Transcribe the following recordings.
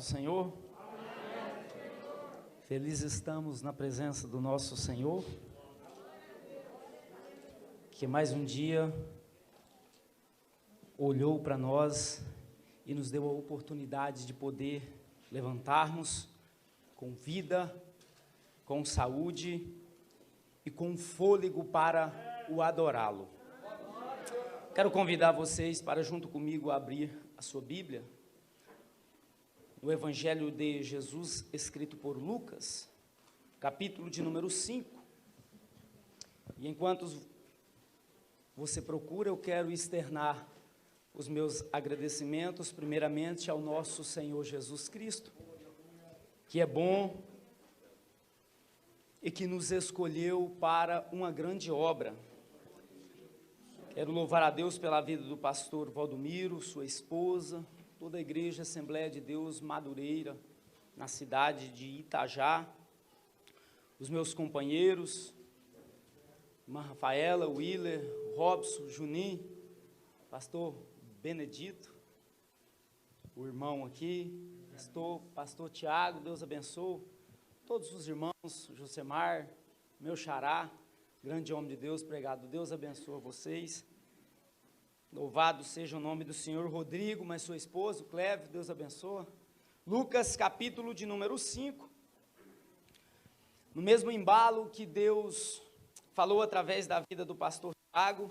Senhor? Felizes estamos na presença do nosso Senhor, que mais um dia olhou para nós e nos deu a oportunidade de poder levantarmos com vida, com saúde e com fôlego para o adorá-lo. Quero convidar vocês para junto comigo abrir a sua Bíblia no Evangelho de Jesus, escrito por Lucas, capítulo de número 5. E enquanto você procura, eu quero externar os meus agradecimentos, primeiramente ao nosso Senhor Jesus Cristo, que é bom e que nos escolheu para uma grande obra. Quero louvar a Deus pela vida do pastor Valdomiro, sua esposa, toda a igreja Assembleia de Deus Madureira, na cidade de Itajá, os meus companheiros, irmã Rafaela, Willer, Robson, Juninho, pastor Benedito, o irmão aqui, pastor Tiago, Deus abençoe, todos os irmãos, Josemar, meu xará, grande homem de Deus, pregado, Deus abençoe vocês. Louvado seja o nome do Senhor. Rodrigo, mas sua esposa, o Clévio, Deus abençoe. Lucas, capítulo de número 5. No mesmo embalo que Deus falou através da vida do pastor Tiago,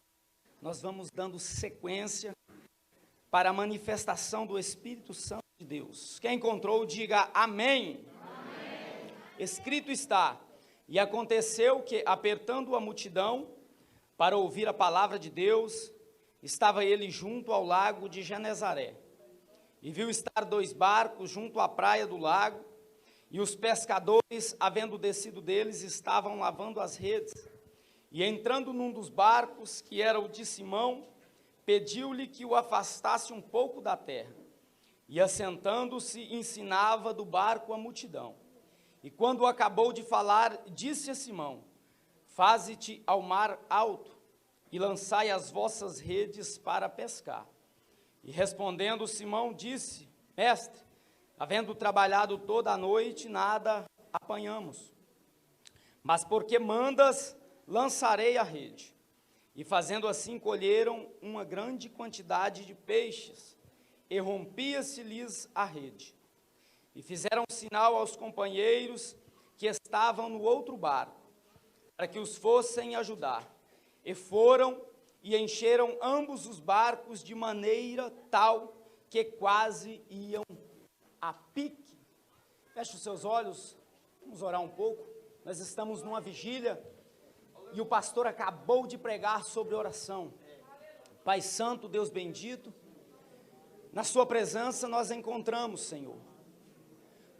nós vamos dando sequência para a manifestação do Espírito Santo de Deus. Quem encontrou, diga amém. Amém. Escrito está: e aconteceu que, apertando a multidão para ouvir a palavra de Deus, estava ele junto ao lago de Genezaré, e viu estar 2 barcos junto à praia do lago, e os pescadores, havendo descido deles, estavam lavando as redes. E entrando num dos barcos, que era o de Simão, pediu-lhe que o afastasse um pouco da terra, e assentando-se, ensinava do barco a multidão. E quando acabou de falar, disse a Simão: faze-te ao mar alto, e lançai as vossas redes para pescar. E respondendo Simão, disse: mestre, havendo trabalhado toda a noite, nada apanhamos. Mas porque mandas, lançarei a rede. E fazendo assim, colheram uma grande quantidade de peixes, e rompia-se-lhes a rede. E fizeram sinal aos companheiros que estavam no outro barco, para que os fossem ajudar. E foram e encheram ambos os barcos de maneira tal que quase iam a pique. Feche os seus olhos, vamos orar um pouco. Nós estamos numa vigília e o pastor acabou de pregar sobre oração. Pai Santo, Deus bendito, na sua presença nós encontramos, Senhor.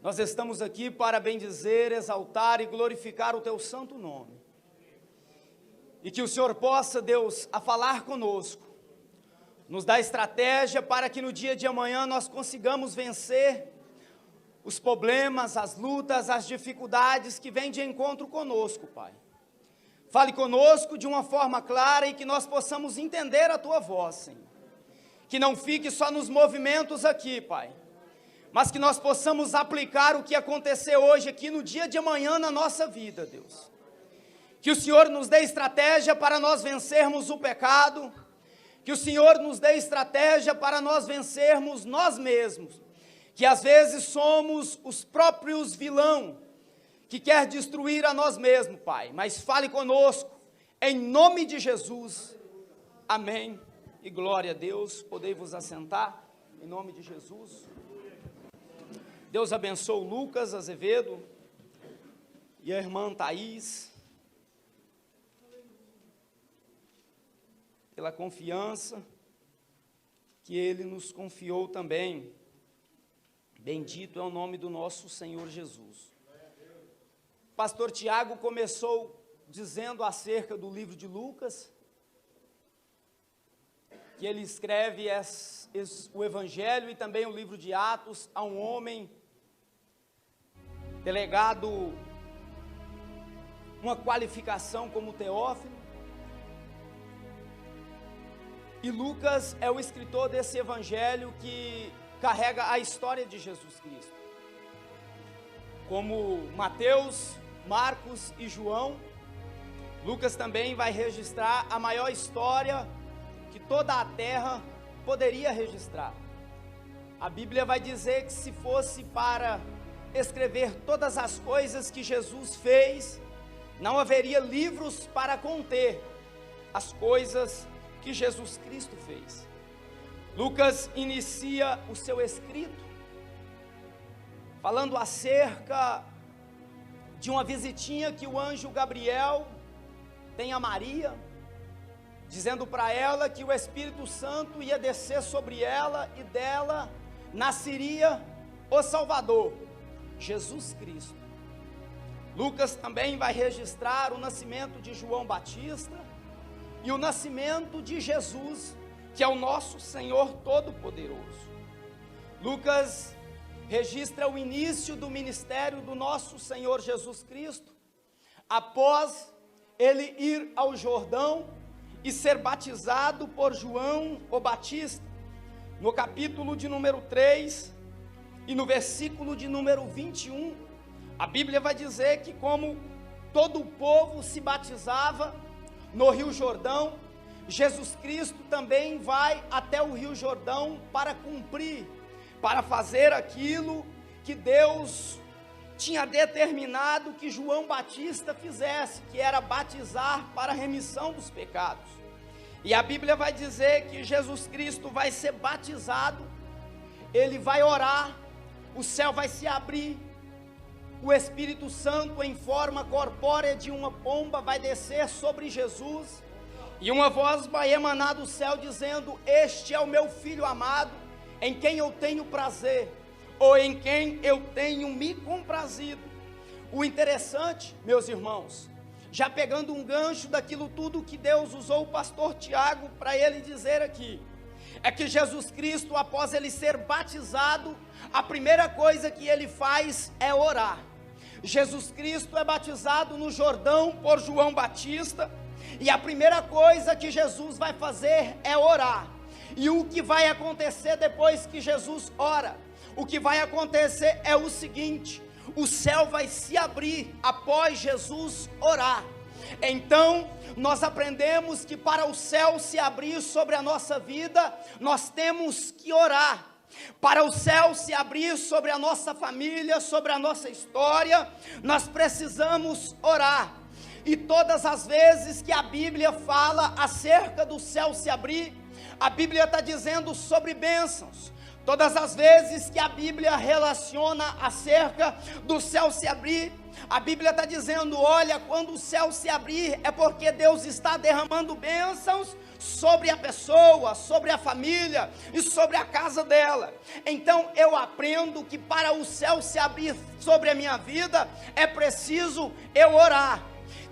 Nós estamos aqui para bendizer, exaltar e glorificar o teu santo nome. E que o Senhor possa, Deus, a falar conosco, nos dar estratégia para que no dia de amanhã nós consigamos vencer os problemas, as lutas, as dificuldades que vêm de encontro conosco, Pai. Fale conosco de uma forma clara e que nós possamos entender a Tua voz, Senhor. Que não fique só nos movimentos aqui, Pai, mas que nós possamos aplicar o que aconteceu hoje aqui no dia de amanhã na nossa vida, Deus. Que o Senhor nos dê estratégia para nós vencermos o pecado, que o Senhor nos dê estratégia para nós vencermos nós mesmos, que às vezes somos os próprios vilão, que quer destruir a nós mesmos, Pai, mas fale conosco, em nome de Jesus, amém, e glória a Deus. Podei vos assentar, em nome de Jesus. Deus abençoe o Lucas Azevedo e a irmã Thaís, pela confiança que Ele nos confiou também. Bendito é o nome do nosso Senhor Jesus. Pastor Tiago começou dizendo acerca do livro de Lucas, que ele escreve o Evangelho e também o livro de Atos a um homem delegado uma qualificação como Teófilo. E Lucas é o escritor desse evangelho que carrega a história de Jesus Cristo. como Mateus, Marcos e João, Lucas também vai registrar a maior história que toda a terra poderia registrar. A Bíblia vai dizer que se fosse para escrever todas as coisas que Jesus fez, não haveria livros para conter as coisas que Jesus Cristo fez. Lucas inicia o seu escrito falando acerca de uma visitinha que o anjo Gabriel tem a Maria, dizendo para ela que o Espírito Santo ia descer sobre ela e dela nasceria o Salvador, Jesus Cristo. Lucas também vai registrar o nascimento de João Batista e o nascimento de Jesus, que é o nosso Senhor Todo-Poderoso. Lucas registra o início do ministério do nosso Senhor Jesus Cristo, após ele ir ao Jordão e ser batizado por João o Batista. No capítulo de número 3 e no versículo de número 21, a Bíblia vai dizer que como todo o povo se batizava no Rio Jordão, Jesus Cristo também vai até o Rio Jordão para cumprir, para fazer aquilo que Deus tinha determinado que João Batista fizesse, que era batizar para a remissão dos pecados. E a Bíblia vai dizer que Jesus Cristo vai ser batizado, ele vai orar, o céu vai se abrir, o Espírito Santo em forma corpórea de uma pomba vai descer sobre Jesus, e uma voz vai emanar do céu dizendo: este é o meu Filho amado, em quem eu tenho prazer, ou em quem eu tenho me comprazido. O interessante, meus irmãos, já pegando um gancho daquilo tudo que Deus usou o pastor Tiago para ele dizer aqui, é que Jesus Cristo, após ele ser batizado, a primeira coisa que ele faz é orar. Jesus Cristo é batizado no Jordão por João Batista, e a primeira coisa que Jesus vai fazer é orar. E o que vai acontecer depois que Jesus ora? O que vai acontecer é o seguinte: o céu vai se abrir após Jesus orar. Então, nós aprendemos que para o céu se abrir sobre a nossa vida, nós temos que orar. Para o céu se abrir sobre a nossa família, sobre a nossa história, nós precisamos orar. E todas as vezes que a Bíblia fala acerca do céu se abrir, a Bíblia está dizendo sobre bênçãos. Todas as vezes que a Bíblia relaciona acerca do céu se abrir, a Bíblia está dizendo: olha, quando o céu se abrir é porque Deus está derramando bênçãos sobre a pessoa, sobre a família e sobre a casa dela. Então eu aprendo que para o céu se abrir sobre a minha vida é preciso eu orar.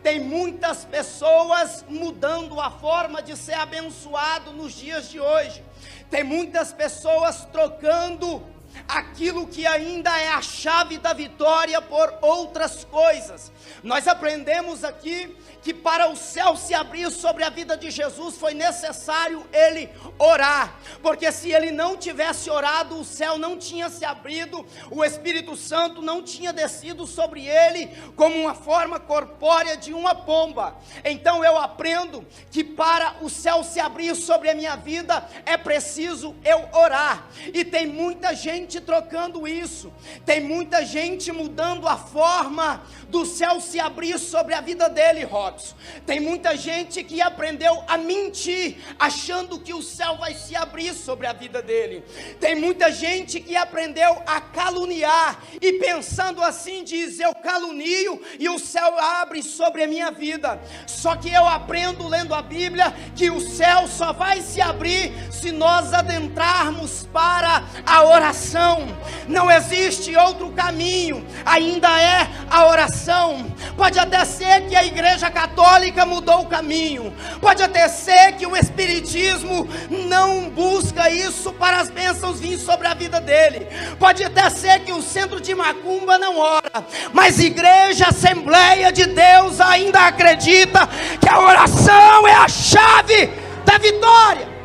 Tem muitas pessoas mudando a forma de ser abençoado nos dias de hoje. Tem muitas pessoas trocando aquilo que ainda é a chave da vitória por outras coisas. Nós aprendemos aqui que para o céu se abrir sobre a vida de Jesus foi necessário ele orar, porque se ele não tivesse orado, o céu não tinha se abrido, o Espírito Santo não tinha descido sobre ele como uma forma corpórea de uma pomba. Então eu aprendo que para o céu se abrir sobre a minha vida é preciso eu orar. E tem muita gente trocando isso, tem muita gente mudando a forma do céu se abrir sobre a vida dele, Robson. Tem muita gente que aprendeu a mentir, achando que o céu vai se abrir sobre a vida dele. Tem muita gente que aprendeu a caluniar e pensando assim diz: eu calunio e o céu abre sobre a minha vida. Só que eu aprendo lendo a Bíblia que o céu só vai se abrir se nós adentrarmos para a oração. Não existe outro caminho, ainda é a oração. Pode até ser que a Igreja Católica mudou o caminho, pode até ser que o Espiritismo não busca isso para as bênçãos vir sobre a vida dele, pode até ser que o centro de Macumba não ora, mas Igreja Assembleia de Deus ainda acredita que a oração é a chave da vitória.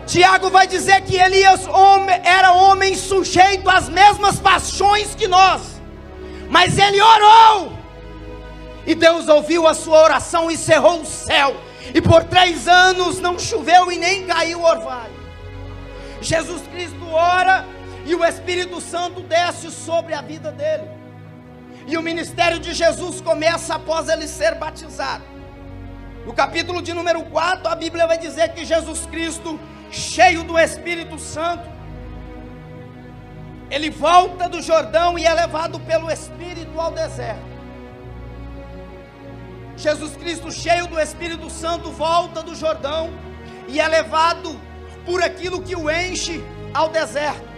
Tiago vai dizer que Elias era homem homem sujeito às mesmas paixões que nós, mas ele orou, e Deus ouviu a sua oração e cerrou o céu, e por 3 anos não choveu e nem caiu o orvalho. Jesus Cristo ora, e o Espírito Santo desce sobre a vida dele, e o ministério de Jesus começa após ele ser batizado. No capítulo de número 4, a Bíblia vai dizer que Jesus Cristo, cheio do Espírito Santo, ele volta do Jordão e é levado pelo Espírito ao deserto. Jesus Cristo, cheio do Espírito Santo, volta do Jordão e é levado por aquilo que o enche ao deserto.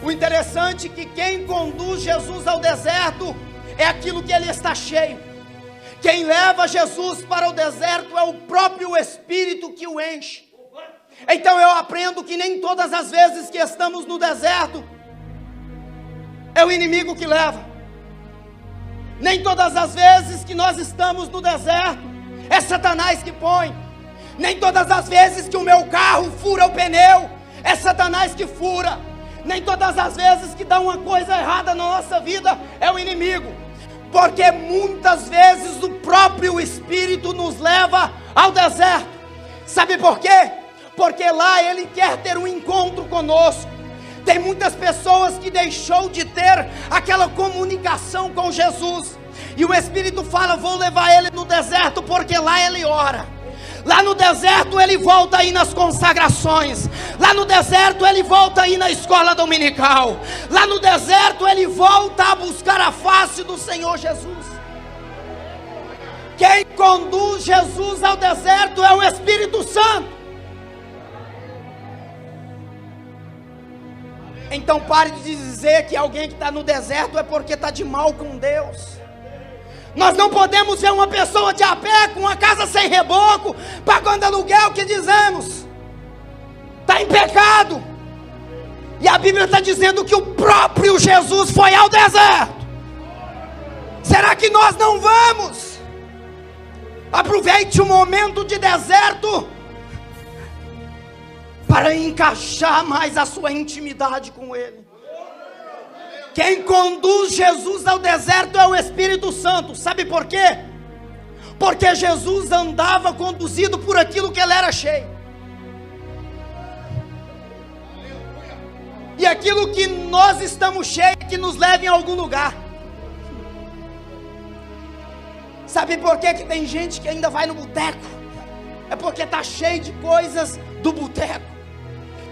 O interessante é que quem conduz Jesus ao deserto é aquilo que ele está cheio. Quem leva Jesus para o deserto é o próprio Espírito que o enche. Então eu aprendo que nem todas as vezes que estamos no deserto é o inimigo que leva. Nem todas as vezes que nós estamos no deserto é Satanás que põe. Nem todas as vezes que o meu carro fura o pneu é Satanás que fura. Nem todas as vezes que dá uma coisa errada na nossa vida é o inimigo. Porque muitas vezes o próprio Espírito nos leva ao deserto. Sabe por quê? Porque lá ele quer ter um encontro conosco. Tem muitas pessoas que deixou de ter aquela comunicação com Jesus, e o Espírito fala: vou levar ele no deserto, porque lá ele ora. Lá no deserto ele volta a ir nas consagrações. Lá no deserto ele volta a ir na escola dominical. Lá no deserto ele volta a buscar a face do Senhor Jesus. Quem conduz Jesus ao deserto é o Espírito Santo. Então pare de dizer que alguém que está no deserto é porque está de mal com Deus. Nós não podemos ver uma pessoa de a pé, com uma casa sem reboco, pagando aluguel, que dizemos está em pecado. E a Bíblia está dizendo que o próprio Jesus foi ao deserto. Será que nós não vamos? Aproveite o momento de deserto para encaixar mais a sua intimidade com Ele. Quem conduz Jesus ao deserto é o Espírito Santo. Sabe por quê? Porque Jesus andava conduzido por aquilo que ele era cheio. E aquilo que nós estamos cheios que nos leva em algum lugar. Sabe por quê que tem gente que ainda vai no boteco? É porque está cheio de coisas do boteco.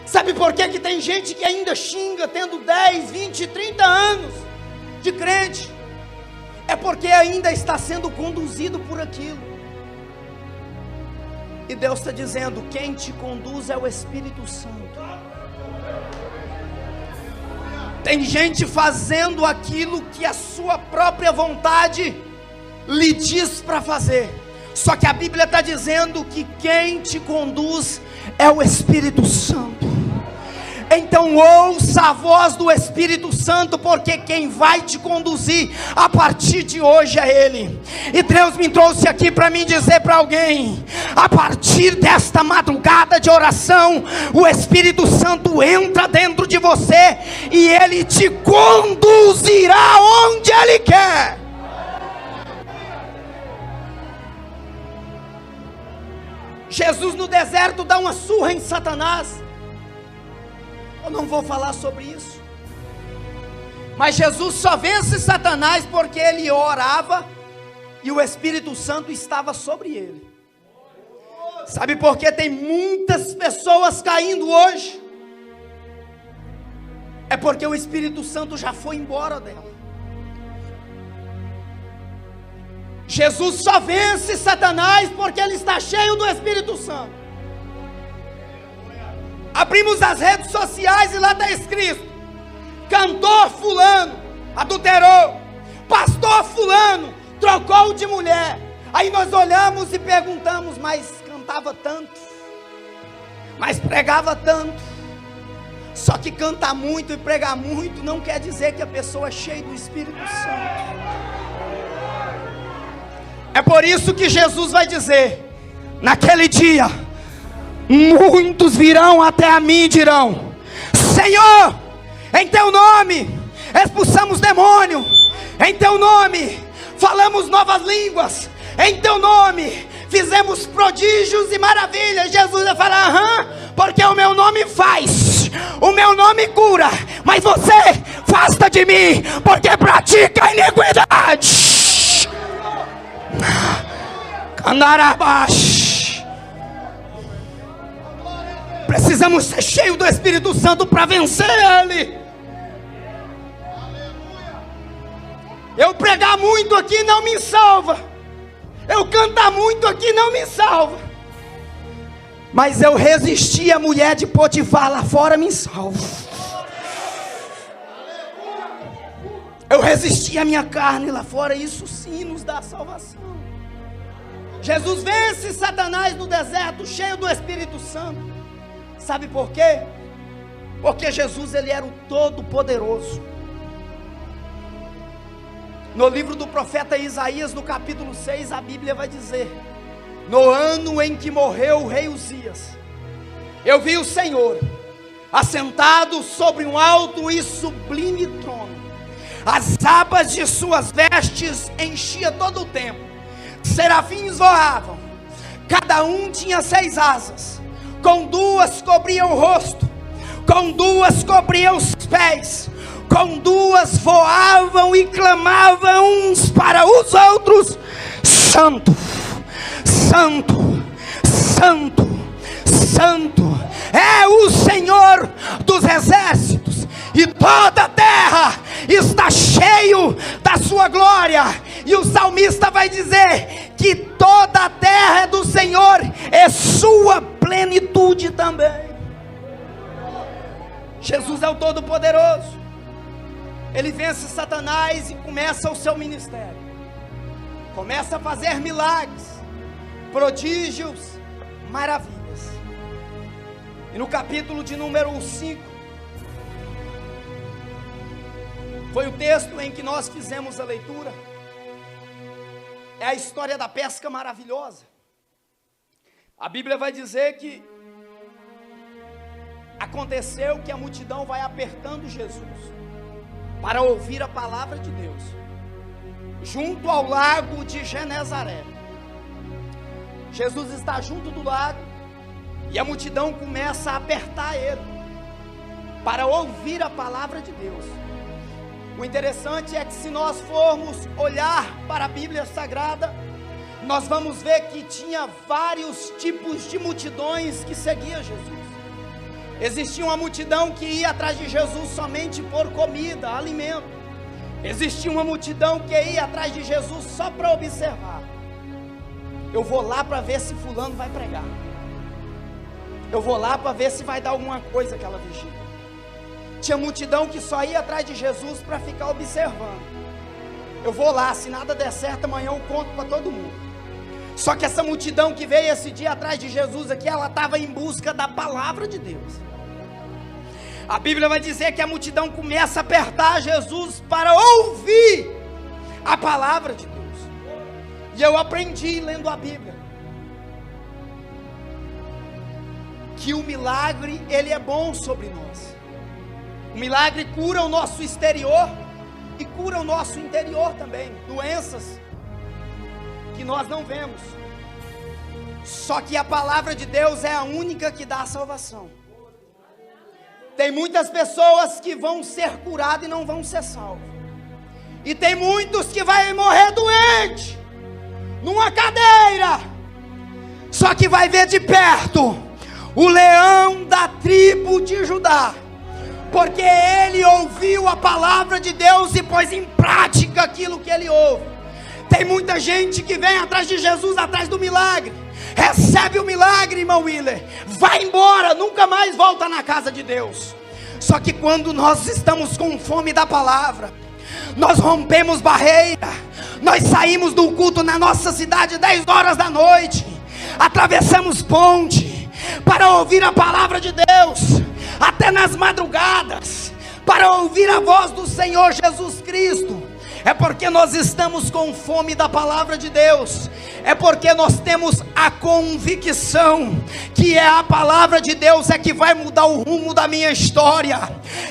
Sabe por que tem gente que ainda xinga, tendo 10, 20, 30 anos de crente? É porque ainda está sendo conduzido por aquilo. E Deus está dizendo: quem te conduz é o Espírito Santo. Tem gente fazendo aquilo que a sua própria vontade lhe diz para fazer. Só que a Bíblia está dizendo que quem te conduz é o Espírito Santo. Então ouça a voz do Espírito Santo, porque quem vai te conduzir a partir de hoje é Ele. E Deus me trouxe aqui para mim dizer para alguém: a partir desta madrugada de oração, o Espírito Santo entra dentro de você e Ele te conduzirá onde Ele quer. Jesus no deserto dá uma surra em Satanás. Eu não vou falar sobre isso. Mas Jesus só vence Satanás porque ele orava e o Espírito Santo estava sobre ele. Sabe por que tem muitas pessoas caindo hoje? É porque o Espírito Santo já foi embora dela. Jesus só vence Satanás porque ele está cheio do Espírito Santo. Abrimos as redes sociais e lá está escrito: cantor fulano adulterou, pastor fulano trocou de mulher. Aí nós olhamos e perguntamos: mas cantava tanto, mas pregava tanto. Só que cantar muito e pregar muito não quer dizer que a pessoa é cheia do Espírito Santo. É por isso que Jesus vai dizer: naquele dia muitos virão até a mim e dirão: Senhor, Em teu nome expulsamos demônio. Em teu nome falamos novas línguas. Em teu nome fizemos prodígios e maravilhas. Jesus vai falar: aham, porque o meu nome faz, o meu nome cura, mas você afasta de mim, porque pratica a iniquidade. Candarabash. Precisamos ser cheios do Espírito Santo para vencer ele. Eu pregar muito aqui não me salva. Eu cantar muito aqui não me salva. Mas eu resisti à mulher de Potifar lá fora, me salva. Eu resisti à minha carne lá fora, isso sim nos dá salvação. Jesus vence Satanás no deserto, cheio do Espírito Santo. Sabe por quê? Porque Jesus, ele era o Todo-Poderoso. No livro do profeta Isaías, no capítulo 6, a Bíblia vai dizer: no ano em que morreu o rei Uzias, eu vi o Senhor assentado sobre um alto e sublime trono. As abas de suas vestes enchia todo o templo. Serafins voavam, cada um tinha 6 asas. Com 2 cobriam o rosto, com 2 cobriam os pés, com 2 voavam e clamavam uns para os outros: Santo, Santo, Santo, Santo é o Senhor dos exércitos, e toda a terra está cheio da sua glória. E o salmista vai dizer que toda a terra é do Senhor, é sua plenitude também. Jesus é o Todo-Poderoso. Ele vence Satanás e começa o seu ministério. Começa a fazer milagres, prodígios, maravilhas. E no capítulo de número 5, foi o texto em que nós fizemos a leitura. É a história da pesca maravilhosa. A Bíblia vai dizer que aconteceu que a multidão vai apertando Jesus para ouvir a palavra de Deus, junto ao lago de Genezaré. Jesus está junto do lago e a multidão começa a apertar ele para ouvir a palavra de Deus. O interessante é que, se nós formos olhar para a Bíblia Sagrada, nós vamos ver que tinha vários tipos de multidões que seguiam Jesus. Existia uma multidão que ia atrás de Jesus somente por comida, alimento. Existia uma multidão que ia atrás de Jesus só para observar. Eu vou lá para ver se fulano vai pregar. Eu vou lá para ver se vai dar alguma coisa aquela vigília. Tinha multidão que só ia atrás de Jesus para ficar observando. Eu vou lá, se nada der certo amanhã eu conto para todo mundo. Só que essa multidão que veio esse dia atrás de Jesus aqui, ela estava em busca da palavra de Deus. A Bíblia vai dizer que a multidão começa a apertar Jesus para ouvir a palavra de Deus. E eu aprendi lendo a Bíblia que o milagre, ele é bom sobre nós. O milagre cura o nosso exterior e cura o nosso interior também. Doenças que nós não vemos. Só que a palavra de Deus é a única que dá a salvação. Tem muitas pessoas que vão ser curadas e não vão ser salvos. E tem muitos que vão morrer doente, numa cadeira. Só que vai ver de perto o leão da tribo de Judá, porque ele ouviu a palavra de Deus e pôs em prática aquilo que ele ouve. Tem muita gente que vem atrás de Jesus, atrás do milagre. Recebe o milagre, irmão Willer, vai embora, nunca mais volta na casa de Deus. Só que quando nós estamos com fome da palavra, nós rompemos barreira, nós saímos do culto na nossa cidade 10 horas da noite, atravessamos ponte para ouvir a palavra de Deus, até nas madrugadas, para ouvir a voz do Senhor Jesus Cristo. é porque nós estamos com fome da palavra de Deus, é porque nós temos a convicção que é a palavra de Deus é que vai mudar o rumo da minha história,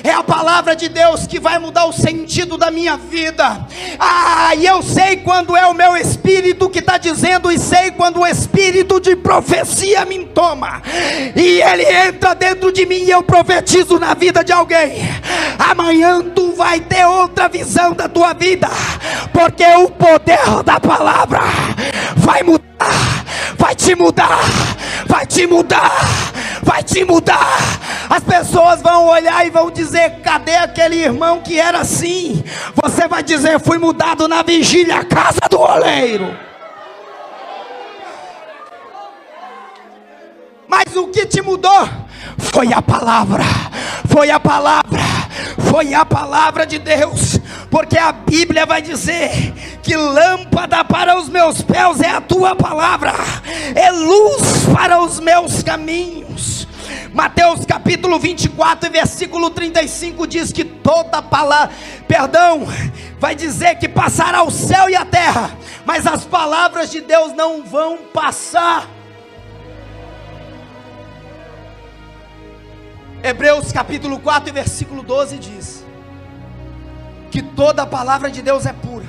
é a palavra de Deus que vai mudar o sentido da minha vida. E eu sei quando é o meu espírito que está dizendo, e sei quando o espírito de profecia me toma, e ele entra dentro de mim, e eu profetizo na vida de alguém: amanhã tu vai ter outra visão da tua vida, porque o poder da palavra vai mudar, vai te mudar, vai te mudar, vai te mudar. As pessoas vão olhar e vão dizer: cadê aquele irmão que era assim? Você vai dizer: fui mudado na vigília, casa do oleiro. Mas o que te mudou foi a palavra, foi a palavra, foi a palavra de Deus. Porque a Bíblia vai dizer que lâmpada para os meus pés é a tua palavra, é luz para os meus caminhos. Mateus capítulo 24 e versículo 35 diz que toda palavra, vai dizer que passará o céu e a terra, mas as palavras de Deus não vão passar. Hebreus capítulo 4 e versículo 12 diz que toda a palavra de Deus é pura.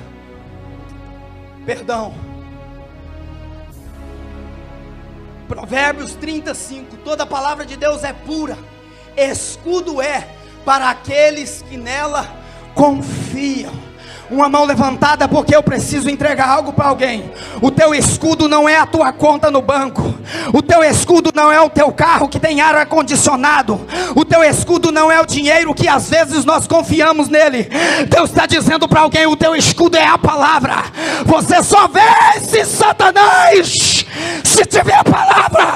Provérbios 35, toda a palavra de Deus é pura, escudo é para aqueles que nela confiam. Uma mão levantada, porque eu preciso entregar algo para alguém. O teu escudo não é a tua conta no banco, o teu escudo não é o teu carro que tem ar acondicionado, o teu escudo não é o dinheiro que às vezes nós confiamos nele. Deus está dizendo para alguém: o teu escudo é a palavra. Você só vence Satanás se tiver a palavra.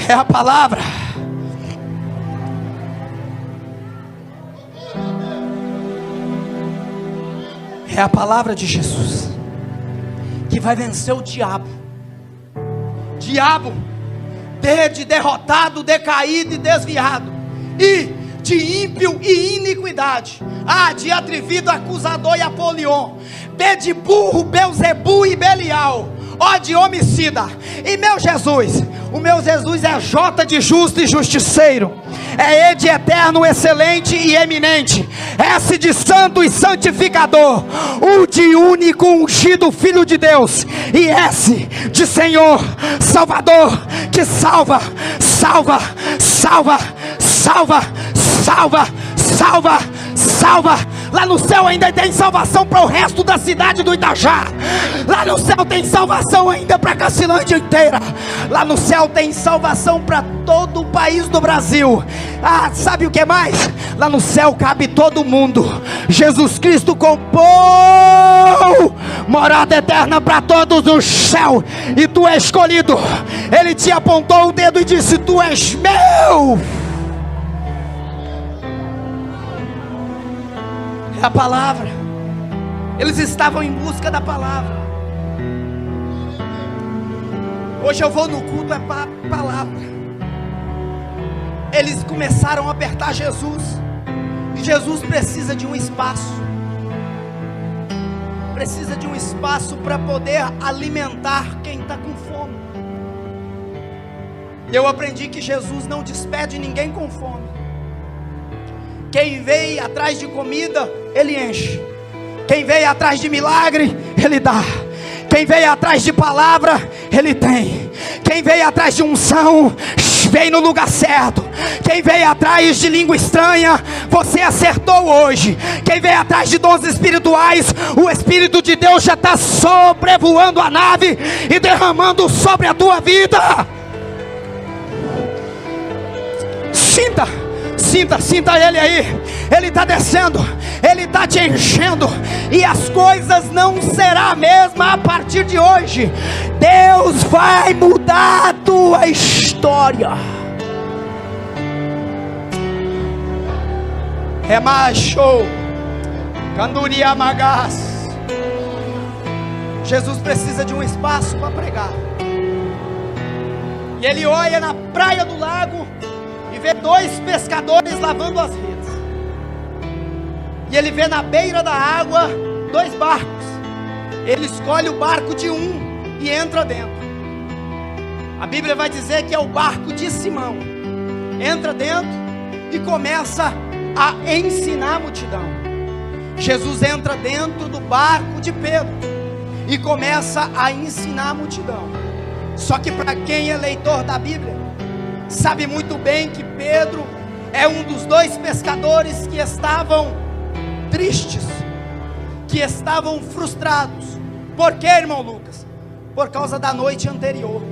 É a palavra. É a palavra de Jesus que vai vencer o diabo. Diabo, de derrotado, decaído e desviado, e de ímpio e iniquidade, de atrevido, acusador e Apolion, B de burro, Belzebu e Belial, O de homicida. E o meu Jesus é J de justo e justiceiro, é E de eterno, excelente e eminente, S de santo e santificador, U de único, ungido Filho de Deus, e S de Senhor, Salvador, que salva, salva, salva, salva, salva, salva, salva. Lá no céu ainda tem salvação para o resto da cidade do Itajá. Lá no céu tem salvação ainda para a Cacilândia inteira. Lá no céu tem salvação para todo o país do Brasil. Sabe o que mais? Lá no céu cabe todo mundo. Jesus Cristo comprou morada eterna para todos os céus. E tu és escolhido. Ele te apontou o dedo e disse: tu és meu. A palavra, eles estavam em busca da palavra. Hoje eu vou no culto, é palavra. Eles começaram a apertar Jesus, e Jesus precisa de um espaço, precisa de um espaço para poder alimentar quem está com fome. Eu aprendi que Jesus não despede ninguém com fome. Quem veio atrás de comida, Ele enche. Quem veio atrás de milagre, Ele dá. Quem veio atrás de palavra, Ele tem. Quem veio atrás de unção, veio no lugar certo. Quem veio atrás de língua estranha, você acertou hoje. Quem veio atrás de dons espirituais, o Espírito de Deus já está sobrevoando a nave e derramando sobre a tua vida. Sinta Ele aí. Ele está descendo, Ele está te enchendo, e as coisas não serão a mesma a partir de hoje. Deus vai mudar a tua história. É macho Canduria Magas. Jesus precisa de um espaço para pregar. E ele olha na praia do lago e vê dois pescadores lavando as redes. e ele vê na beira da água 2 barcos. Ele escolhe o barco de um e entra dentro. A Bíblia vai dizer que é o barco de Simão. Entra dentro e começa a ensinar a multidão. Jesus entra dentro do barco de Pedro e começa a ensinar a multidão. Só que para quem é leitor da Bíblia, sabe muito bem que Pedro é um dos 2 pescadores que estavam tristes, que estavam frustrados. Por quê, irmão Lucas? Por causa da noite anterior.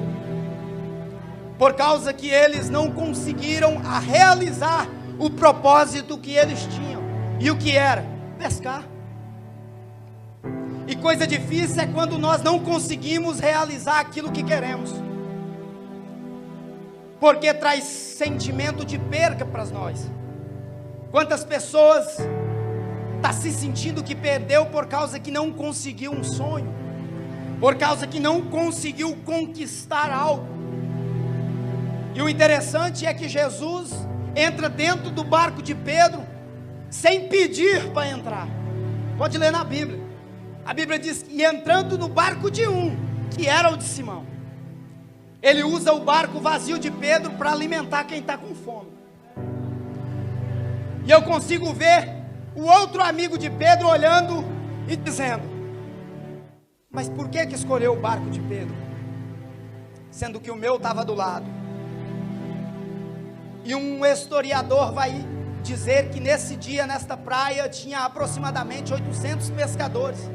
Por causa que eles não conseguiram realizar o propósito que eles tinham. E o que era? Pescar. E coisa difícil é quando nós não conseguimos realizar aquilo que queremos, porque traz sentimento de perca para nós. Quantas pessoas está se sentindo que perdeu por causa que não conseguiu um sonho, por causa que não conseguiu conquistar algo. E o interessante é que Jesus entra dentro do barco de Pedro sem pedir para entrar. Pode ler na Bíblia. A Bíblia diz que entrando no barco de um, que era o de Simão, ele usa o barco vazio de Pedro para alimentar quem está com fome. E eu consigo ver o outro amigo de Pedro olhando e dizendo: mas por que escolheu o barco de Pedro, sendo que o meu estava do lado? E um historiador vai dizer que nesse dia, nesta praia, tinha aproximadamente 800 pescadores.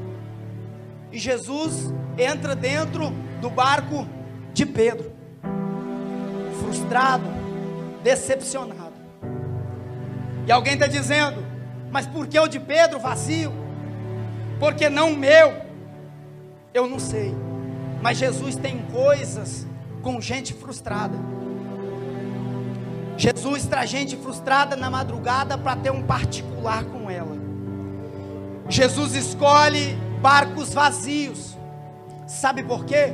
E Jesus entra dentro do barco de Pedro, frustrado, decepcionado. E alguém está dizendo: mas por que o de Pedro vazio? Por que não o meu? Eu não sei. Mas Jesus tem coisas com gente frustrada. Jesus traz gente frustrada na madrugada para ter um particular com ela. Jesus escolhe barcos vazios. Sabe por quê?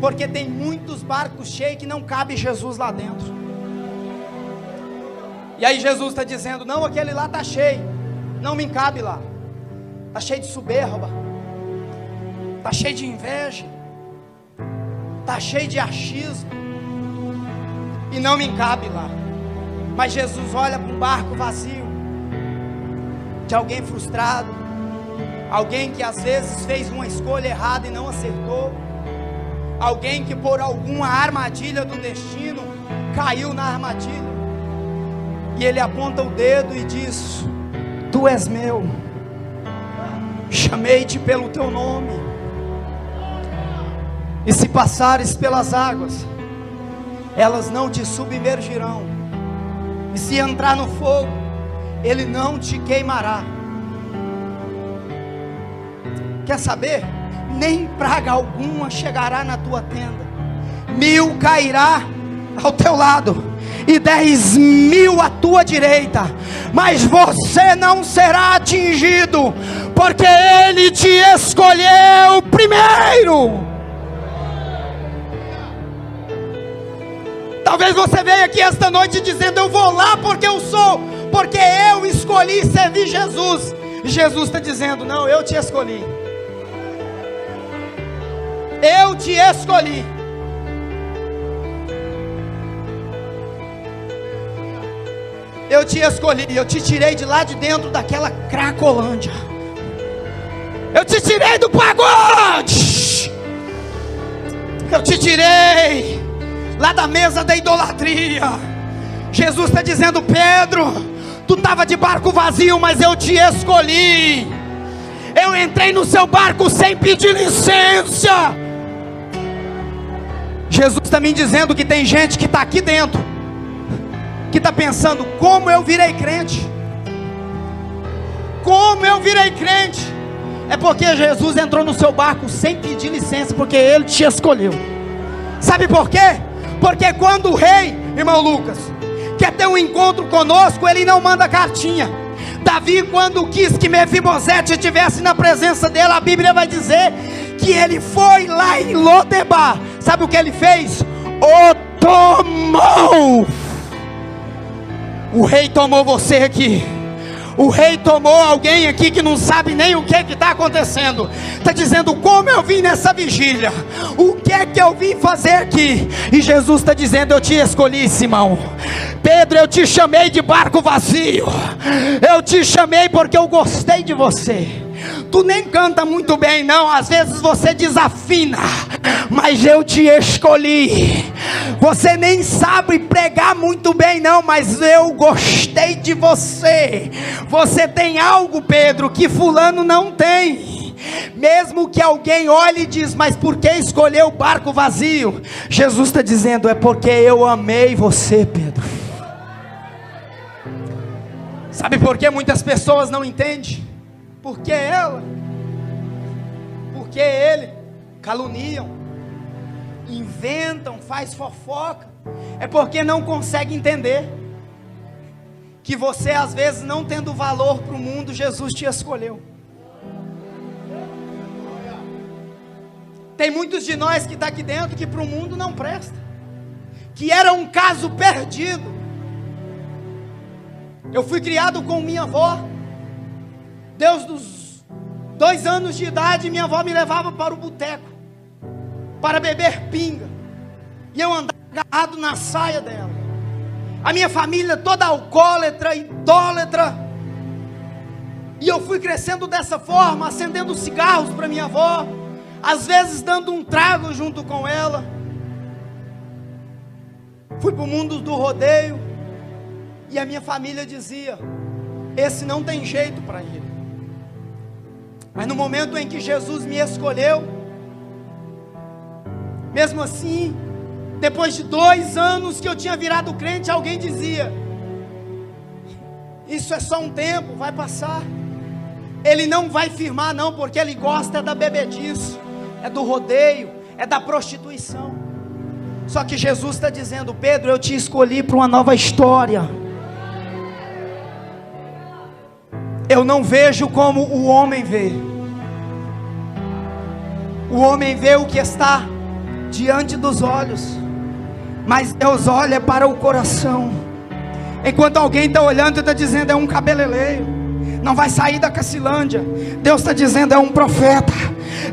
Porque tem muitos barcos cheios que não cabe Jesus lá dentro. E aí Jesus está dizendo: não, aquele lá está cheio, não me cabe lá. Está cheio de soberba, está cheio de inveja, está cheio de achismo, e não me cabe lá. Mas Jesus olha para um barco vazio, de alguém frustrado, alguém que às vezes fez uma escolha errada e não acertou, alguém que por alguma armadilha do destino caiu na armadilha, e ele aponta o dedo e diz: tu és meu, chamei-te pelo teu nome, e se passares pelas águas, elas não te submergirão, e se entrar no fogo, ele não te queimará. Quer saber? Nem praga alguma chegará na tua tenda. 1000 cairá ao teu lado e 10.000 à tua direita, mas você não será atingido, porque ele te escolheu primeiro. Talvez você veja aqui esta noite dizendo: eu vou lá porque eu escolhi servir Jesus. E Jesus está dizendo: não, eu te escolhi. Eu te escolhi. Eu te escolhi, eu te tirei de lá de dentro daquela Cracolândia. Eu te tirei do pagode. Eu te tirei lá da mesa da idolatria. Jesus está dizendo: Pedro, tu estava de barco vazio, mas eu te escolhi. Eu entrei no seu barco sem pedir licença. Jesus está me dizendo que tem gente que está aqui dentro, que está pensando: como eu virei crente? Como eu virei crente? É porque Jesus entrou no seu barco sem pedir licença, porque ele te escolheu. Sabe por quê? Porque quando o rei, irmão Lucas, quer ter um encontro conosco, ele não manda cartinha. Davi, quando quis que Mefibosete estivesse na presença dele, a Bíblia vai dizer que ele foi lá em Lodebar. Sabe o que ele fez? O tomou. O rei tomou você aqui. O rei tomou alguém aqui que não sabe nem o que está acontecendo. Está dizendo: como eu vim nessa vigília? O que é que eu vim fazer aqui? E Jesus está dizendo: eu te escolhi, Simão. Pedro, eu te chamei de barco vazio. Eu te chamei porque eu gostei de você. Tu nem canta muito bem não, às vezes você desafina, mas eu te escolhi. Você nem sabe pregar muito bem não, mas eu gostei de você. Você tem algo, Pedro, que fulano não tem. Mesmo que alguém olhe e diz: mas por que escolheu o barco vazio? Jesus está dizendo: é porque eu amei você, Pedro. Sabe por que muitas pessoas não entendem? Porque ela, porque ele, caluniam, inventam, faz fofoca. É porque não consegue entender que você, às vezes, não tendo valor para o mundo, Jesus te escolheu. Tem muitos de nós que estão aqui dentro que para o mundo não presta, que era um caso perdido. Eu fui criado com minha avó. Desde os 2 anos de idade, minha avó me levava para o boteco para beber pinga, e eu andava agarrado na saia dela. A minha família toda alcoólatra, idólatra, e eu fui crescendo dessa forma, acendendo cigarros para minha avó, às vezes dando um trago junto com ela. Fui para o mundo do rodeio, e a minha família dizia: esse não tem jeito para ele. Mas no momento em que Jesus me escolheu, mesmo assim, depois de 2 anos que eu tinha virado crente, alguém dizia: isso é só um tempo, vai passar. Ele não vai firmar não, porque ele gosta da bebedice, é do rodeio, é da prostituição. Só que Jesus está dizendo: Pedro, eu te escolhi para uma nova história. Eu não vejo como o homem vê. O homem vê o que está diante dos olhos, mas Deus olha para o coração. Enquanto alguém está olhando e está dizendo: é um cabeleireiro, não vai sair da Cacilândia, Deus está dizendo: é um profeta,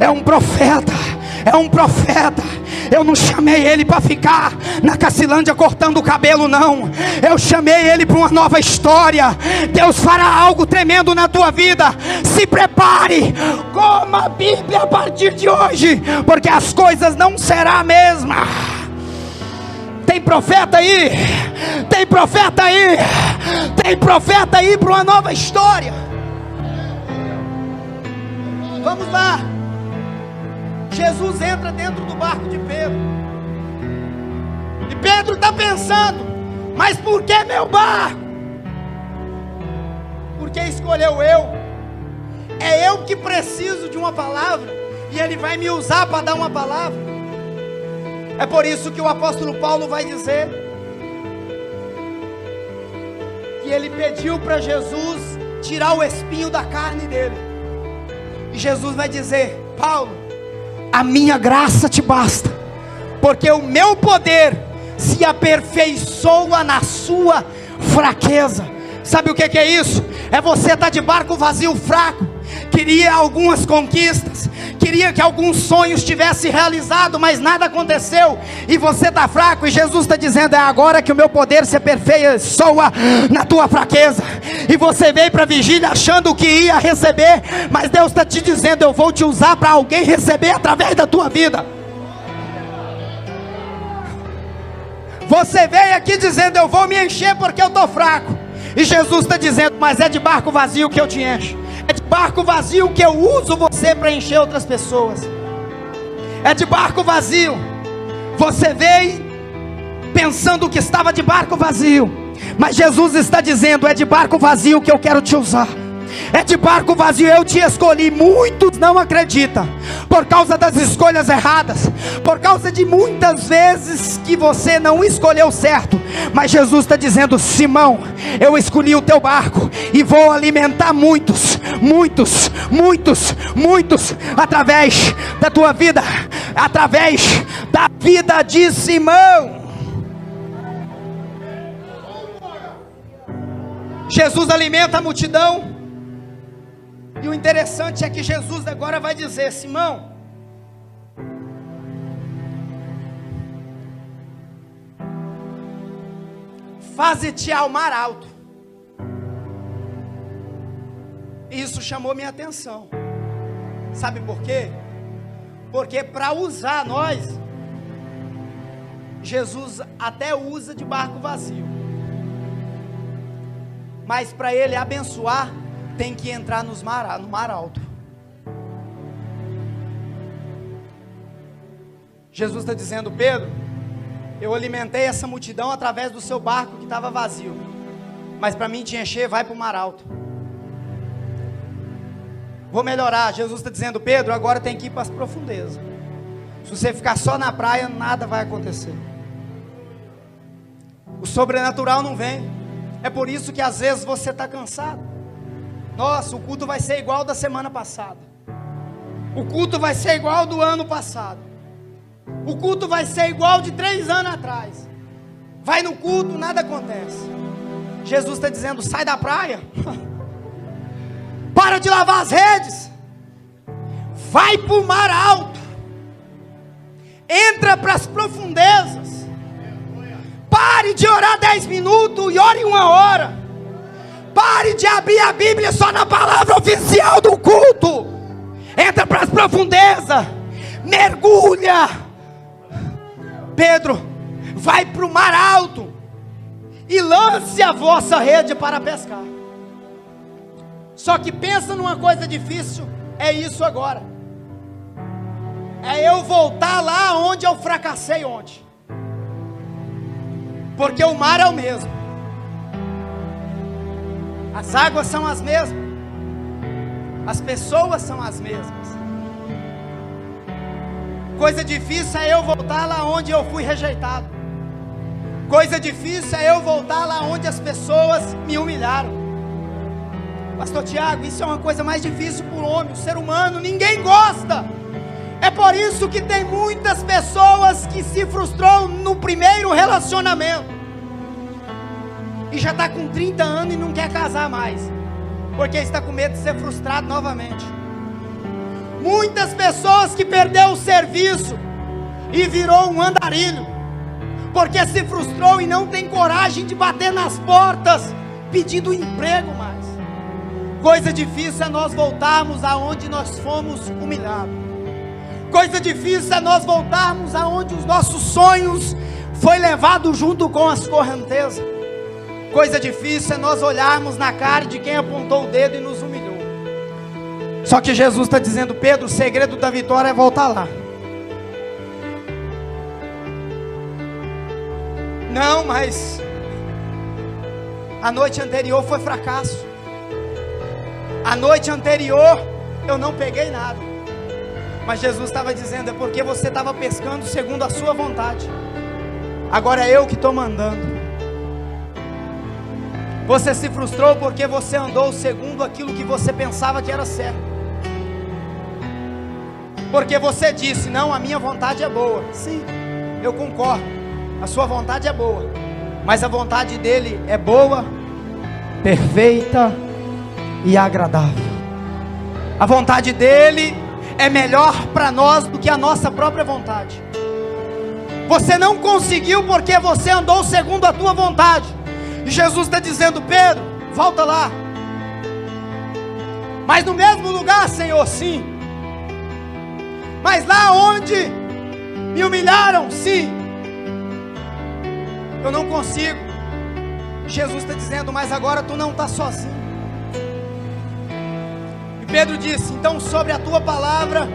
é um profeta, é um profeta. Eu não chamei ele para ficar na Cacilândia cortando o cabelo não. Eu chamei ele para uma nova história. Deus fará algo tremendo na tua vida. Se prepare, coma a Bíblia a partir de hoje, porque as coisas não serão a mesma. Tem profeta aí? Tem profeta aí? Tem profeta aí para uma nova história? Vamos lá. Jesus entra dentro do barco de Pedro, e Pedro está pensando: mas por que meu barco? Porque escolheu eu. É eu que preciso de uma palavra, e ele vai me usar para dar uma palavra. É por isso que o apóstolo Paulo vai dizer que ele pediu para Jesus tirar o espinho da carne dele, e Jesus vai dizer: Paulo, a minha graça te basta, porque o meu poder se aperfeiçoa na sua fraqueza. Sabe o que é isso? É você estar de barco vazio, fraco, queria algumas conquistas, queria que alguns sonhos tivessem realizado, mas nada aconteceu, e você está fraco, e Jesus está dizendo: é agora que o meu poder se aperfeiçoa na tua fraqueza. E você veio para a vigília achando que ia receber, mas Deus está te dizendo: eu vou te usar para alguém receber através da tua vida. Você veio aqui dizendo: eu vou me encher porque eu estou fraco, e Jesus está dizendo: mas é de barco vazio que eu te encho, é de barco vazio que eu uso você para encher outras pessoas. É de barco vazio. Você veio pensando que estava de barco vazio, mas Jesus está dizendo: é de barco vazio que eu quero te usar. É de barco vazio, eu te escolhi. Muitos não acreditam, por causa das escolhas erradas, por causa de muitas vezes que você não escolheu certo. Mas Jesus está dizendo: Simão, eu escolhi o teu barco, e vou alimentar muitos, muitos, muitos, muitos, através da tua vida, através da vida de Simão. Jesus alimenta a multidão. E o interessante é que Jesus agora vai dizer: Simão, faze-te ao mar alto. Isso chamou minha atenção. Sabe por quê? Porque para usar nós, Jesus até usa de barco vazio, mas para Ele abençoar, tem que entrar no mar alto. Jesus está dizendo: Pedro, eu alimentei essa multidão através do seu barco que estava vazio, mas para mim te encher, vai para o mar alto. Vou melhorar. Jesus está dizendo: Pedro, agora tem que ir para as profundezas. Se você ficar só na praia, nada vai acontecer. O sobrenatural não vem. É por isso que às vezes você está cansado. Nossa, o culto vai ser igual da semana passada. O culto vai ser igual do ano passado. O culto vai ser igual de 3 anos atrás. Vai no culto, nada acontece. Jesus está dizendo: sai da praia. Para de lavar as redes. Vai para o mar alto. Entra para as profundezas. Pare de orar 10 minutos e ore 1 hora. Pare de abrir a Bíblia só na palavra oficial do culto. Entra para as profundezas. Mergulha. Pedro, vai para o mar alto e lance a vossa rede para pescar. Só que pensa numa coisa difícil. É isso agora. É eu voltar lá onde eu fracassei ontem. Porque o mar é o mesmo. As águas são as mesmas. As pessoas são as mesmas. Coisa difícil é eu voltar lá onde eu fui rejeitado. Coisa difícil é eu voltar lá onde as pessoas me humilharam. Pastor Tiago, isso é uma coisa mais difícil para o homem, o ser humano, ninguém gosta. É por isso que tem muitas pessoas que se frustrou no primeiro relacionamento e já está com 30 anos e não quer casar mais, porque está com medo de ser frustrado novamente. Muitas pessoas que perdeu o serviço e virou um andarilho, porque se frustrou e não tem coragem de bater nas portas pedindo emprego mais. Coisa difícil é nós voltarmos aonde nós fomos humilhados. Coisa difícil é nós voltarmos aonde os nossos sonhos foi levado junto com as correntezas. Coisa difícil é nós olharmos na cara de quem apontou o dedo e nos humilhou. Só que Jesus está dizendo: Pedro, o segredo da vitória é voltar lá. Não, mas a noite anterior foi fracasso. A noite anterior eu não peguei nada. Mas Jesus estava dizendo: é porque você estava pescando segundo a sua vontade. Agora é eu que estou mandando. Você se frustrou porque você andou segundo aquilo que você pensava que era certo. Porque você disse: não, a minha vontade é boa. Sim, eu concordo, a sua vontade é boa, mas a vontade dele é boa, perfeita e agradável. A vontade dele é melhor para nós do que a nossa própria vontade. Você não conseguiu porque você andou segundo a tua vontade. E Jesus está dizendo: Pedro, volta lá. Mas no mesmo lugar, Senhor, sim. Mas lá onde me humilharam, sim. Eu não consigo. Jesus está dizendo: mas agora tu não está sozinho. E Pedro disse: então sobre a tua palavra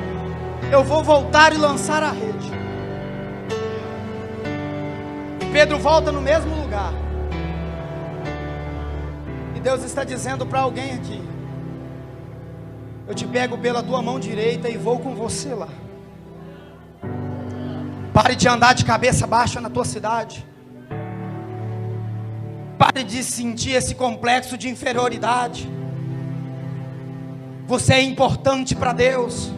eu vou voltar e lançar a rede. E Pedro volta no mesmo lugar. E Deus está dizendo para alguém aqui: eu te pego pela tua mão direita e vou com você lá. Pare de andar de cabeça baixa na tua cidade. Pare de sentir esse complexo de inferioridade. Você é importante para Deus.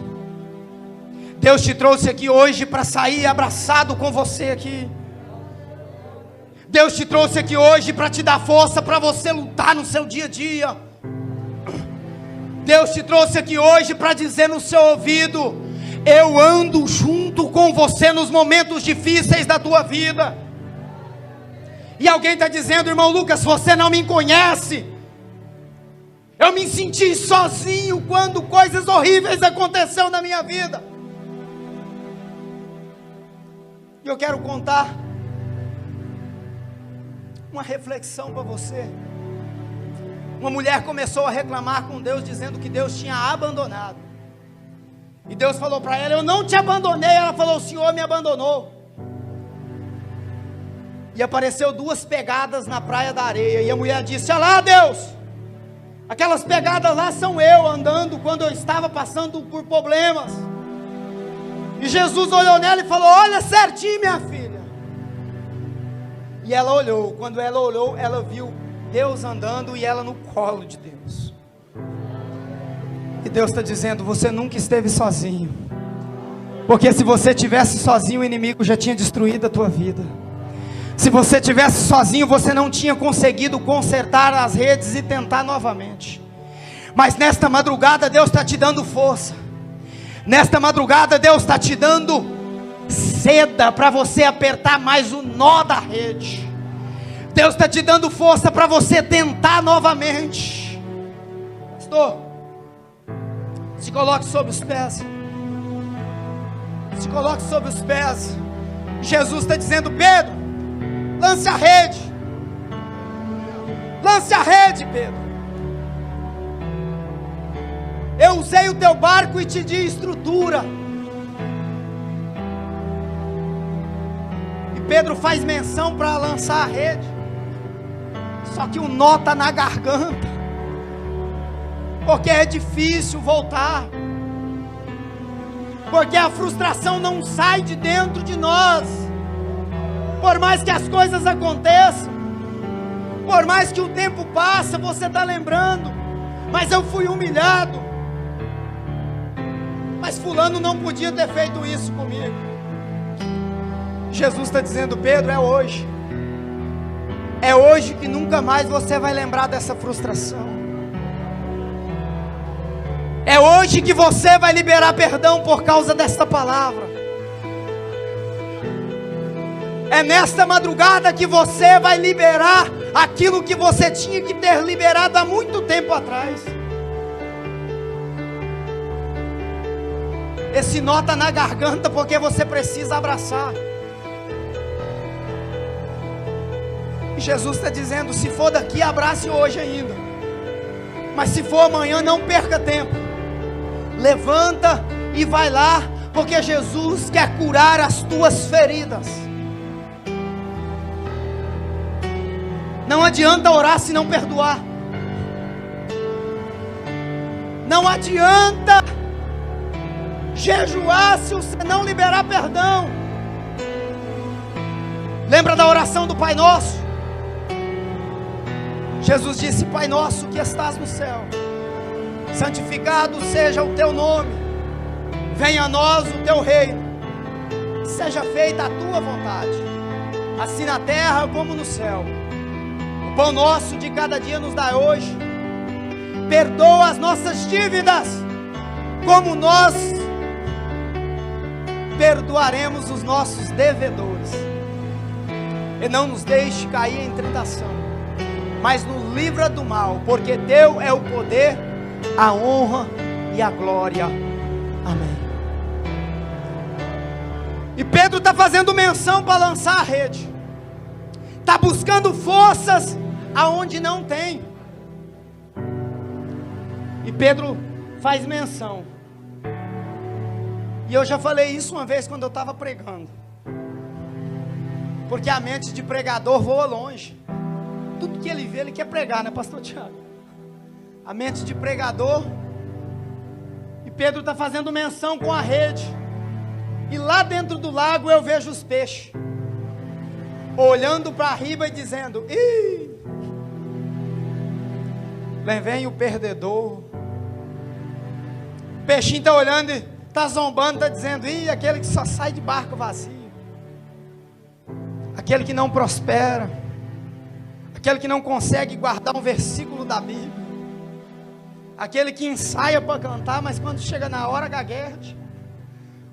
Deus te trouxe aqui hoje para sair abraçado com você aqui. Deus te trouxe aqui hoje para te dar força para você lutar no seu dia a dia. Deus te trouxe aqui hoje para dizer no seu ouvido: eu ando junto com você nos momentos difíceis da tua vida. E alguém está dizendo: irmão Lucas, você não me conhece. Eu me senti sozinho quando coisas horríveis aconteceram na minha vida. E eu quero contar uma reflexão para você. Uma mulher começou a reclamar com Deus, dizendo que Deus tinha a abandonado. E Deus falou para ela: eu não te abandonei. Ela falou: o Senhor me abandonou. E apareceu 2 pegadas na praia da areia. E a mulher disse: olha lá, Deus, aquelas pegadas lá são eu andando quando eu estava passando por problemas. E Jesus olhou nela e falou: olha certinho, minha filha. E ela olhou. Quando ela olhou, ela viu Deus andando e ela no colo de Deus. E Deus está dizendo: você nunca esteve sozinho. Porque se você estivesse sozinho, o inimigo já tinha destruído a tua vida. Se você estivesse sozinho, você não tinha conseguido consertar as redes e tentar novamente. Mas nesta madrugada Deus está te dando força. Nesta madrugada Deus está te dando seda para você apertar mais o nó da rede. Deus está te dando força para você tentar novamente. Pastor, se coloque sobre os pés. Se coloque sobre os pés. Jesus está dizendo: Pedro, lance a rede. Lance a rede, Pedro. Eu usei o teu barco e te dei estrutura. E Pedro faz menção para lançar a rede. Só que o nó está na garganta. Porque é difícil voltar. Porque a frustração não sai de dentro de nós. Por mais que as coisas aconteçam, por mais que o tempo passa, você está lembrando: mas eu fui humilhado, mas fulano não podia ter feito isso comigo. Jesus está dizendo: Pedro, é hoje. É hoje que nunca mais você vai lembrar dessa frustração. É hoje que você vai liberar perdão por causa desta palavra. É nesta madrugada que você vai liberar aquilo que você tinha que ter liberado há muito tempo atrás. Esse nó está na garganta porque você precisa abraçar. E Jesus está dizendo: se for daqui, abrace hoje ainda. Mas se for amanhã, não perca tempo. Levanta e vai lá, porque Jesus quer curar as tuas feridas. Não adianta orar se não perdoar. Não adianta jejuar se você não liberar perdão. Lembra da oração do Pai Nosso? Jesus disse: Pai nosso que estás no céu, santificado seja o teu nome, venha a nós o teu reino, seja feita a tua vontade, assim na terra como no céu. O pão nosso de cada dia nos dá hoje. Perdoa as nossas dívidas, como nós perdoaremos os nossos devedores. E não nos deixe cair em tentação, mas nos livra do mal, porque teu é o poder, a honra e a glória. Amém. E Pedro está fazendo menção para lançar a rede. Está buscando forças aonde não tem. E Pedro faz menção. E eu já falei isso uma vez quando eu estava pregando. Porque a mente de pregador voa longe. Tudo que ele vê, ele quer pregar, né, pastor Tiago? A mente de pregador. E Pedro está fazendo menção com a rede. E lá dentro do lago eu vejo os peixes olhando para riba e dizendo: ih, vem o perdedor. O peixinho está olhando e está zombando, está dizendo: ih, aquele que só sai de barco vazio, aquele que não prospera. aquele que não consegue guardar um versículo da Bíblia, aquele que ensaia para cantar, mas quando chega na hora gagueja.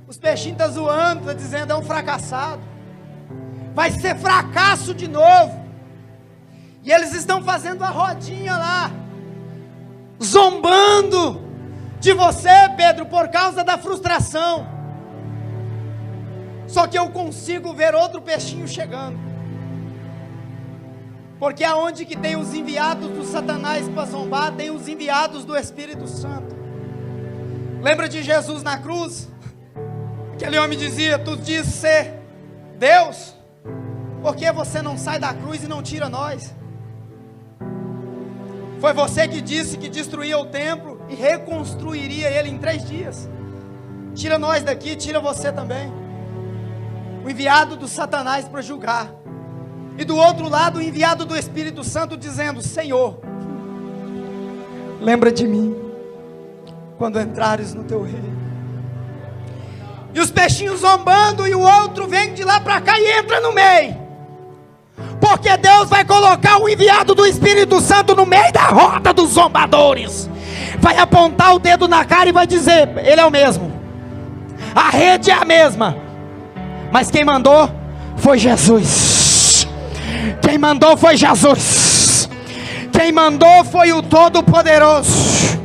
Os peixinhos estão zoando, estão dizendo é um fracassado, vai ser fracasso de novo. E eles estão fazendo a rodinha lá, zombando de você, Pedro, por causa da frustração. Só que eu consigo ver outro peixinho chegando, porque aonde que tem os enviados do Satanás para zombar, tem os enviados do Espírito Santo. Lembra de Jesus na cruz? Aquele homem dizia: tu dizes ser Deus, por que você não sai da cruz e não tira nós? Foi você que disse que destruía o templo e reconstruiria ele em 3 dias. Tira nós daqui, tira você também. O enviado do Satanás para julgar. E do outro lado o enviado do Espírito Santo dizendo: Senhor, lembra de mim quando entrares no teu reino. E os peixinhos zombando, e o outro vem de lá para cá e entra no meio, porque Deus vai colocar o enviado do Espírito Santo no meio da roda dos zombadores, vai apontar o dedo na cara e vai dizer: ele é o mesmo, a rede é a mesma, mas quem mandou foi Jesus. Quem mandou foi Jesus. Quem mandou foi o Todo-Poderoso.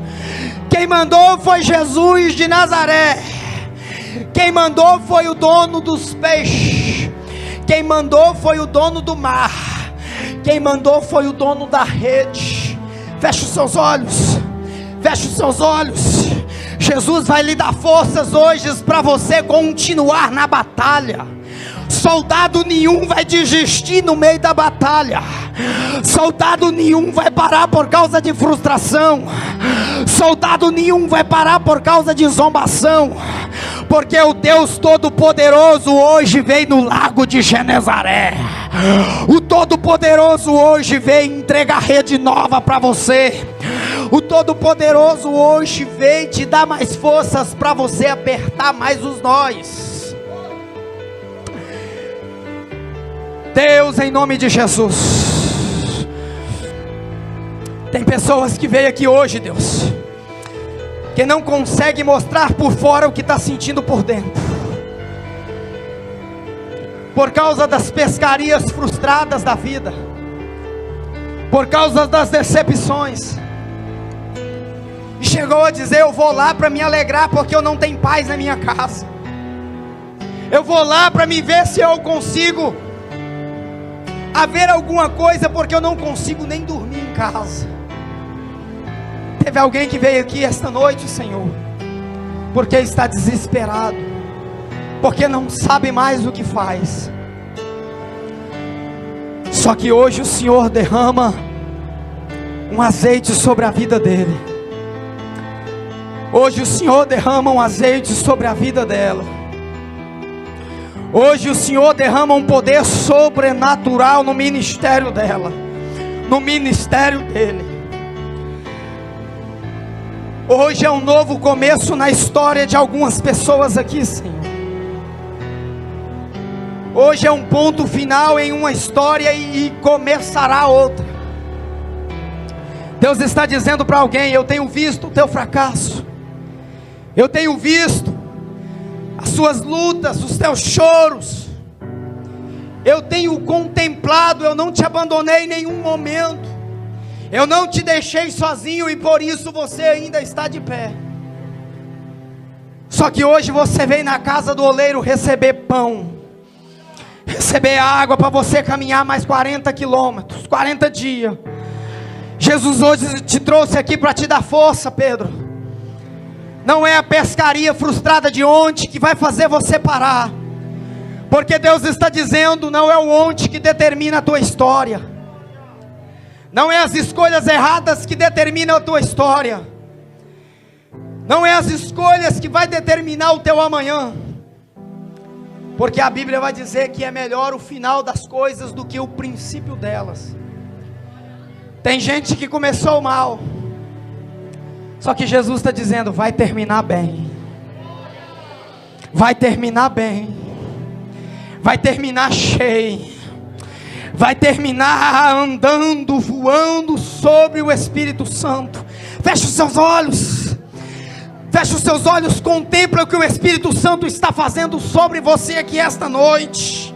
Quem mandou foi Jesus de Nazaré. Quem mandou foi o dono dos peixes. Quem mandou foi o dono do mar. Quem mandou foi o dono da rede. Feche os seus olhos. Feche os seus olhos. Jesus vai lhe dar forças hoje para você continuar na batalha. Soldado nenhum vai desistir no meio da batalha. Soldado nenhum vai parar por causa de frustração. Soldado nenhum vai parar por causa de zombação. Porque o Deus Todo-Poderoso hoje vem no lago de Genezaré. O Todo-Poderoso hoje vem entregar rede nova para você. O Todo-Poderoso hoje vem te dar mais forças para você apertar mais os nós. Deus, em nome de Jesus. Tem pessoas que veio aqui hoje, Deus, que não consegue mostrar por fora o que está sentindo por dentro, por causa das pescarias frustradas da vida, por causa das decepções, e chegou a dizer: eu vou lá para me alegrar porque eu não tenho paz na minha casa. Eu vou lá para me ver se eu consigo haver alguma coisa, porque eu não consigo nem dormir em casa. Teve alguém que veio aqui esta noite, Senhor, porque está desesperado, porque não sabe mais o que faz. Só que hoje o Senhor derrama um azeite sobre a vida dele. Hoje o Senhor derrama um azeite sobre a vida dela. Hoje o Senhor derrama um poder sobrenatural no ministério dela, no ministério dele. Hoje é um novo começo na história de algumas pessoas aqui, Senhor. Hoje é um ponto final em uma história e começará outra. Deus está dizendo para alguém: eu tenho visto o teu fracasso, eu tenho visto as suas lutas, os teus choros, eu tenho contemplado, eu não te abandonei em nenhum momento, eu não te deixei sozinho, e por isso você ainda está de pé. Só que hoje você vem na casa do oleiro receber pão, receber água para você caminhar mais 40 quilômetros, 40 dias. Jesus hoje te trouxe aqui para te dar força, Pedro. Não é a pescaria frustrada de ontem que vai fazer você parar, porque Deus está dizendo: não é o ontem que determina a tua história, não é as escolhas erradas que determinam a tua história, não é as escolhas que vai determinar o teu amanhã, porque a Bíblia vai dizer que é melhor o final das coisas do que o princípio delas. Tem gente que começou mal, só que Jesus está dizendo: vai terminar bem, vai terminar bem, vai terminar cheio, vai terminar andando, voando sobre o Espírito Santo. Feche os seus olhos. Feche os seus olhos, contempla o que o Espírito Santo está fazendo sobre você aqui esta noite.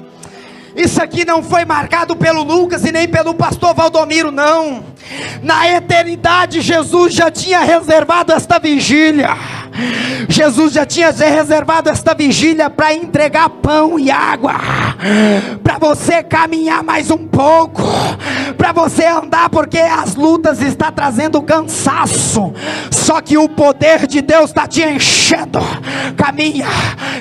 Isso aqui não foi marcado pelo Lucas e nem pelo pastor Valdomiro, não. Na eternidade Jesus já tinha reservado esta vigília. Jesus já tinha reservado esta vigília para entregar pão e água, para você caminhar mais um pouco, para você andar, porque as lutas estão trazendo cansaço, só que o poder de Deus está te enchendo. Caminha,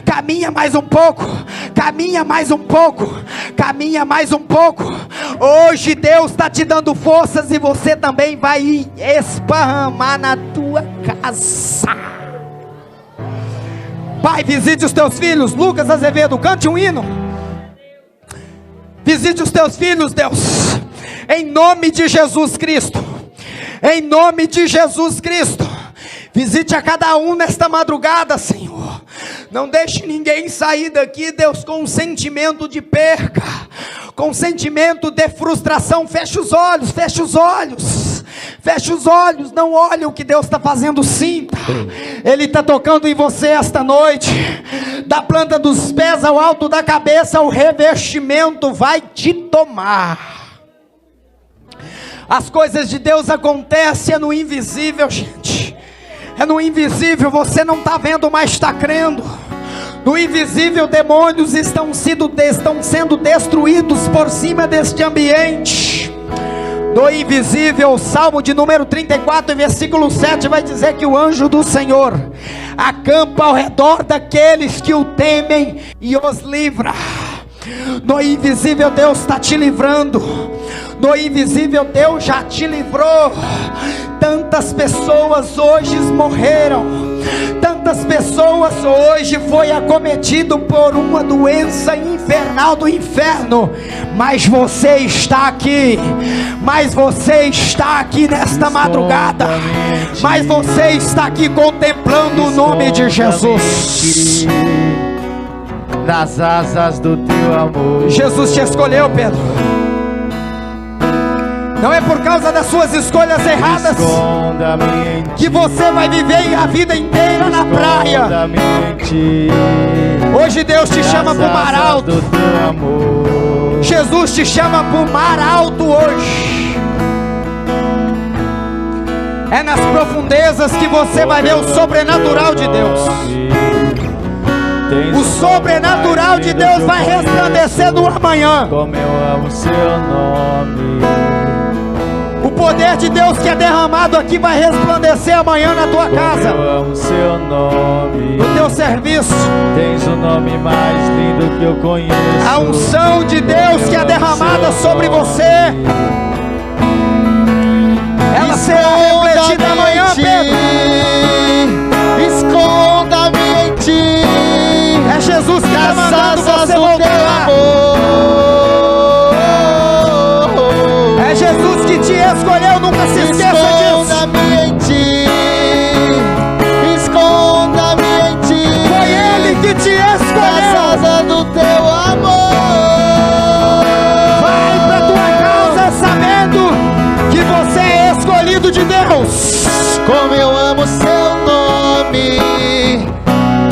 caminha mais um pouco, caminha mais um pouco, caminha mais um pouco. Hoje Deus está te dando forças e você também vai esparramar na tua casa. Pai, visite os teus filhos. Lucas Azevedo, cante um hino. Visite os teus filhos, Deus, em nome de Jesus Cristo. Em nome de Jesus Cristo. Visite a cada um nesta madrugada, Senhor. Não deixe ninguém sair daqui, Deus, com um sentimento de perca, com um sentimento de frustração. Feche os olhos, feche os olhos. Feche os olhos, não olhe o que Deus está fazendo, sinta. Ele está tocando em você esta noite. Da planta dos pés ao alto da cabeça, o revestimento vai te tomar. As coisas de Deus acontecem no invisível, gente. É no invisível, você não está vendo, mas está crendo. No invisível, demônios estão sendo destruídos por cima deste ambiente. No invisível, o Salmo de número 34, versículo 7 vai dizer que o anjo do Senhor acampa ao redor daqueles que o temem e os livra. No invisível, Deus está te livrando. No invisível, Deus já te livrou. Tantas pessoas hoje morreram. Tantas pessoas hoje foi acometido por uma doença infernal do inferno. Mas você está aqui. Mas você está aqui nesta madrugada. Mas você está aqui contemplando o nome de Jesus. Nas asas do teu amor. Jesus te escolheu, Pedro. Não é por causa das suas escolhas erradas que você vai viver a vida inteira na praia. Hoje Deus te chama para o mar alto. Jesus te chama para o mar alto hoje. É nas profundezas que você vai ver o sobrenatural de Deus. O sobrenatural de Deus vai resplandecer no amanhã. Como eu amo seu nome. O poder de Deus que é derramado aqui vai resplandecer amanhã na tua casa. Eu amo seu nome. No teu serviço. Tens o nome mais lindo que eu conheço. A unção de Deus que é derramada sobre você, ela será refletida amanhã, Pedro. Esconda-me em ti. É Jesus que está mandando você voltar. É Jesus que te escolheu, nunca se esqueça disso. Esconda-me em ti. Esconda-me em ti. Foi Ele que te escolheu. Nas asas do teu amor. Vai para tua casa sabendo que você é escolhido de Deus. Como eu amo seu nome.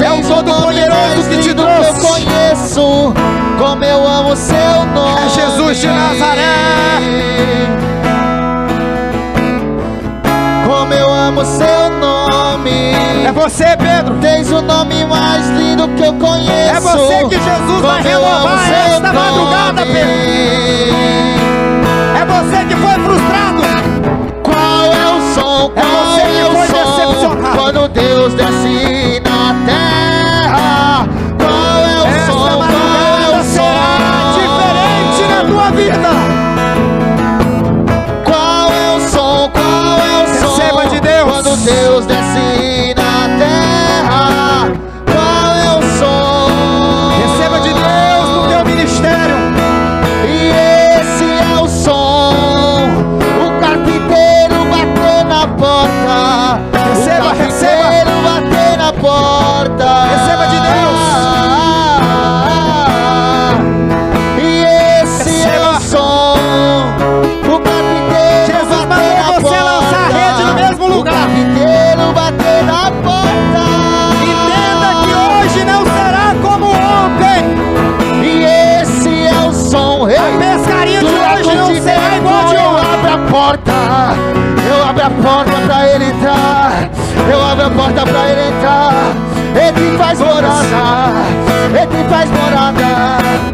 É o Todo-Poderoso que te trouxe. Eu conheço. Como eu amo seu nome. É Jesus de Nazaré. Como eu amo seu nome. É você, Pedro. Tens o nome mais lindo que eu conheço. É você que Jesus vai renovar esta madrugada, Pedro. É você que foi frustrado. Qual é o som? É você que foi decepcionado. Quando Deus desce na terra. Qual é o Esta som? madrugada será diferente na tua vida. Qual é o som? Qual é o som? Receba de Deus. Quando Deus desce na terra. Qual é o som? Receba de Deus no teu ministério. E esse é o som. O carpinteiro bater na porta. Receba, o carpinteiro receba. bater na porta pra ele entrar. Eu abro a porta pra ele entrar. Ele faz morada. Ele faz morada.